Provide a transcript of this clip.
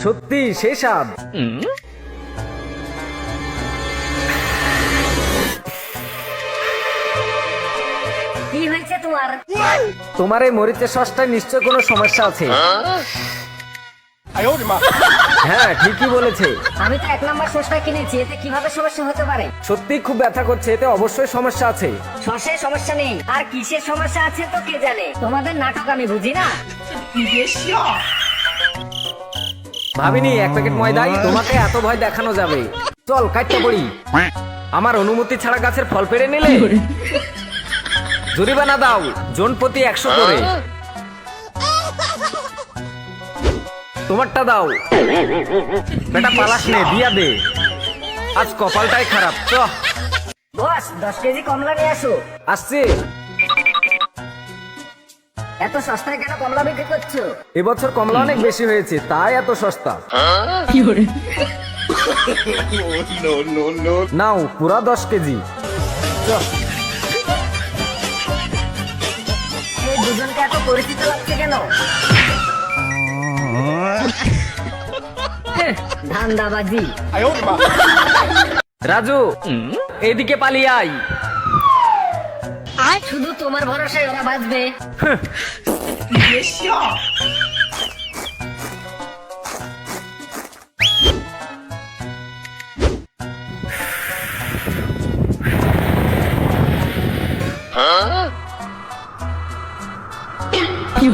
সত্যি সেই স্বাদ। কি হয়েছে তোমার? তোমার এই মরিচের সসটায় নিশ্চয় কোনো সমস্যা আছে। হ্যাঁ ঠিকই বলেছে। আমি তো 1 নম্বর সসটা কিনেছি, এতে কিভাবে সমস্যা হতে পারে? সত্যি খুব ব্যথা করছে, এতে অবশ্যই সমস্যা আছে। সসের সমস্যা নেই, আর কিসের সমস্যা আছে তো কে জানে। তোমাদের নাটক আমি বুঝি না। ভাবিনি 1 প্যাকেট ময়দায় তোমাকে এত ভয় দেখানো যাবে। চল কাটতে পড়ি। আমার অনুমতি ছাড়া গাছের ফল পেড়ে নিলে জরিমানা দাও, জন প্রতি 100 করে। তোমারটা দাও বেটা, পালাস নে, দিয়া দে। আজ কপালটাই খারাপ। চ বস 10 কেজি কমলা নিয়ে আসো। আসছে। এত সস্তায় কেন কমলা বিক্রি করছো? এবছর কমলা অনেক বেশি হয়েছে, তাই এত সস্তা। নাও পুরা 10 কেজি। এই দুজনকে এত পরিচিত লাগছে কেন? ধান্দাবাজি। রাজু এইদিকে পালিয়ে আয়। শুধু তোমার ভরসায় ওরা বাঁচবে? কি